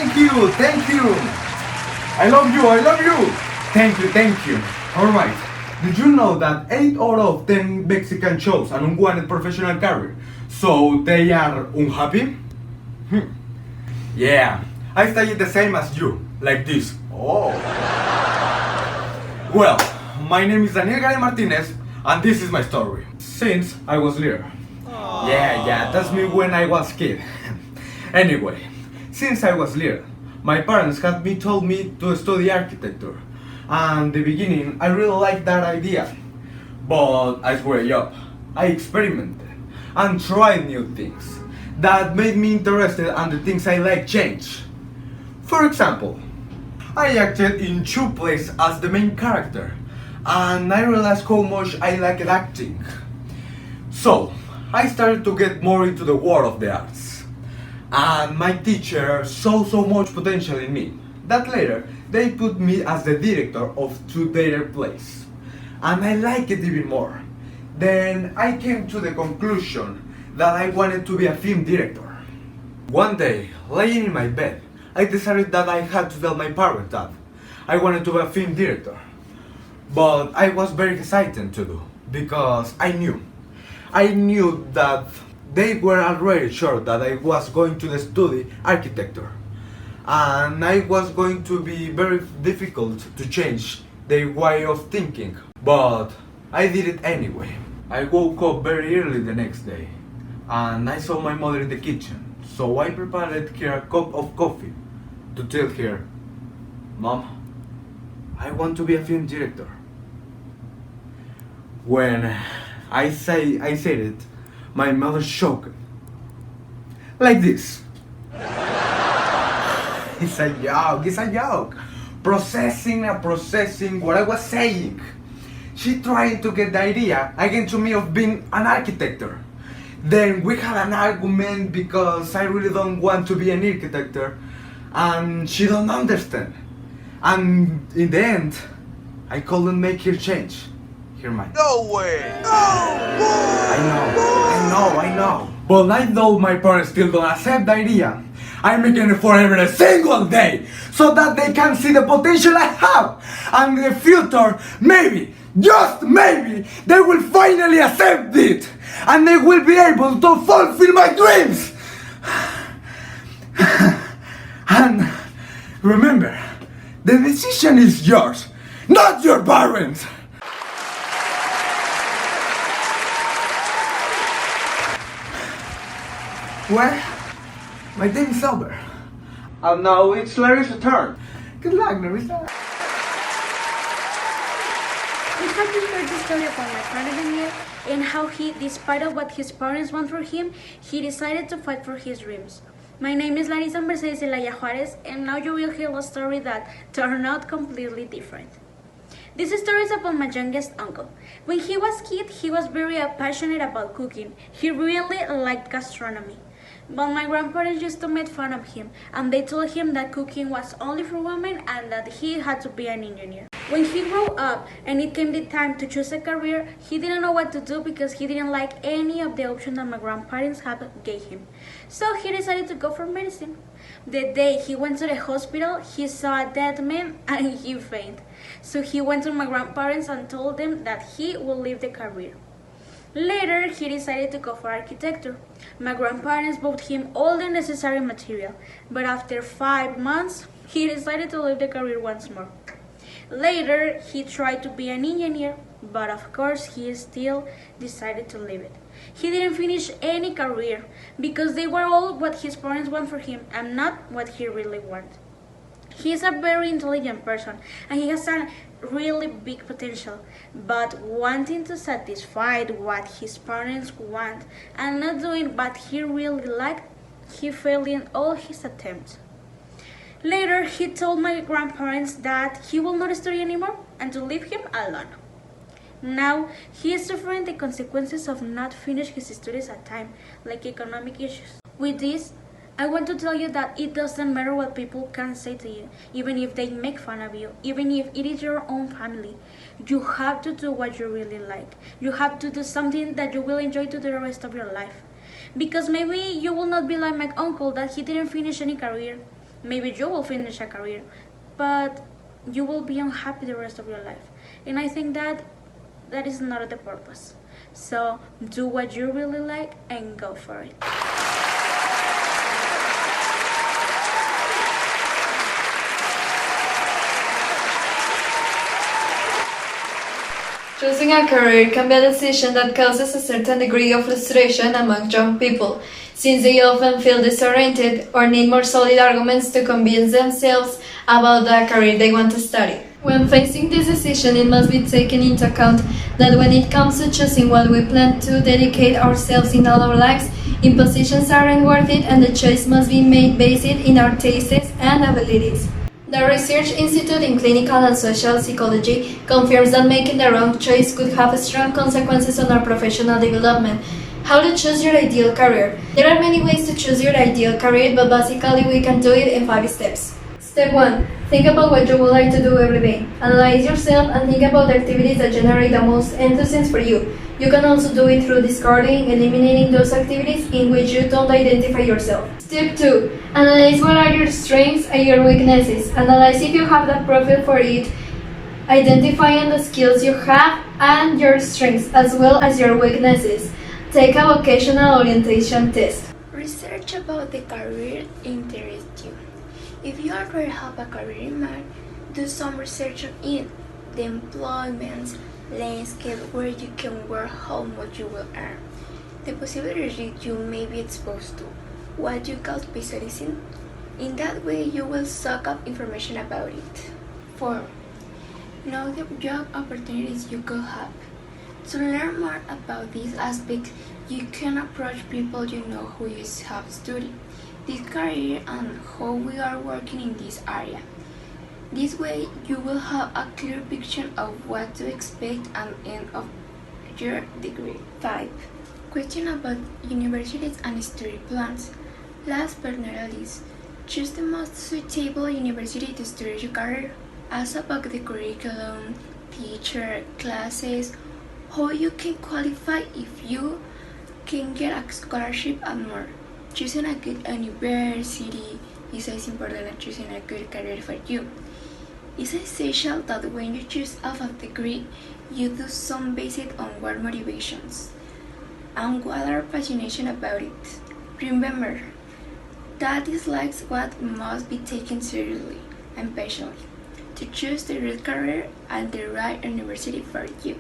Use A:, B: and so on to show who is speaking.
A: Thank you, thank you. I love you, I love you. Thank you, thank you. Alright, did you know that 8 out of 10 Mexican chose an unwanted professional career? So they are unhappy? Yeah, I studied the same as you, like this. Oh. Well, my name is Daniel Garay Martinez, and this is my story. Since I was little. Yeah, that's me when I was kid. Anyway, since I was little, my parents had told me to study architecture. And in the beginning, I really liked that idea. But as I grew up, I experimented and tried new things that made me interested and the things I like change. For example, I acted in 2 plays as the main character, and I realized how much I liked acting. So, I started to get more into the world of the arts. And my teacher saw so much potential in me that later they put me as the director of 2 theater plays. And I liked it even more. Then I came to the conclusion that I wanted to be a film director. One day, laying in my bed, I decided that I had to tell my parents that I wanted to be a film director. But I was very hesitant to do, because I knew that they were already sure that I was going to study architecture. And I was going to be very difficult to change their way of thinking. But I did it anyway. I woke up very early the next day, and I saw my mother in the kitchen. So I prepared her a cup of coffee to tell her, "Mom, I want to be a film director." When I said it, my mother shocked. Like this. It's a joke. Processing what I was saying. She tried to get the idea again to me of being an architect. Then we had an argument because I really don't want to be an architect, and she don't understand. And in the end, I couldn't make her change. Hear my.
B: No way!
A: I know. But I know my parents still don't accept the idea. I'm making it for every single day so that they can see the potential I have. And in the future, maybe, just maybe, they will finally accept it. And they will be able to fulfill my dreams. And remember, the decision is yours, not your parents. Well, my day is over. And now it's Larry's turn. Good luck, Larissa.
C: We have just heard the story about my friend Daniel and how he, despite of what his parents want for him, he decided to fight for his dreams. My name is Larissa Mercedes Elaya Juarez, and now you will hear a story that turned out completely different. This story is about my youngest uncle. When he was a kid, he was very passionate about cooking. He really liked gastronomy. But my grandparents used to make fun of him, and they told him that cooking was only for women and that he had to be an engineer. When he grew up and it came the time to choose a career, he didn't know what to do because he didn't like any of the options that my grandparents had gave him. So he decided to go for medicine. The day he went to the hospital, he saw a dead man and he fainted. So he went to my grandparents and told them that he would leave the career. Later, he decided to go for architecture. My grandparents bought him all the necessary material, but after 5 months, he decided to leave the career once more. Later, he tried to be an engineer, but of course, he still decided to leave it. He didn't finish any career because they were all what his parents want for him and not what he really wants. He is a very intelligent person and he has a really big potential, but wanting to satisfy what his parents want and not doing what he really liked, he failed in all his attempts. Later, he told my grandparents that he will not study anymore and to leave him alone. Now, he is suffering the consequences of not finishing his studies at time, like economic issues. With this, I want to tell you that it doesn't matter what people can say to you, even if they make fun of you, even if it is your own family. You have to do what you really like. You have to do something that you will enjoy to the rest of your life. Because maybe you will not be like my uncle that he didn't finish any career. Maybe you will finish a career, but you will be unhappy the rest of your life. And I think that is not the purpose. So do what you really like and go for it.
B: Choosing a career can be a decision that causes a certain degree of frustration among young people, since they often feel disoriented or need more solid arguments to convince themselves about the career they want to study. When facing this decision, it must be taken into account that when it comes to choosing what we plan to dedicate ourselves in all our lives, impositions aren't worth it and the choice must be made based in our tastes and abilities. The Research Institute in Clinical and Social Psychology confirms that making the wrong choice could have strong consequences on our professional development. How to choose your ideal career? There are many ways to choose your ideal career, but basically we can do it in 5 steps. Step 1. Think about what you would like to do every day. Analyze yourself and think about the activities that generate the most enthusiasm for you. You can also do it through discarding, eliminating those activities in which you don't identify yourself. Step 2. Analyze what are your strengths and your weaknesses. Analyze if you have the profile for it, identifying the skills you have and your strengths as well as your weaknesses. Take a vocational orientation test.
D: Research about the career interests you. If you already have a career in mind, do some research on it. The employment landscape, where you can work, how much you will earn, the possibilities you may be exposed to, what you can specialize in. In that way, you will soak up information about it. 4. Know the job opportunities you could have. To learn more about these aspects, you can approach people you know who have studied this career and how we are working in this area. This way, you will have a clear picture of what to expect at the end of your degree. 5. Question about universities and study plans. Last but not least, choose the most suitable university to study your career. Ask about the curriculum, teacher, classes, how you can qualify if you can get a scholarship and more. Choosing a good university is as important as choosing a good career for you. It's essential that when you choose a degree, you do some based on what motivations and what are passionate about it. Remember, that is like what must be taken seriously and passionately to choose the right career and the right university for you.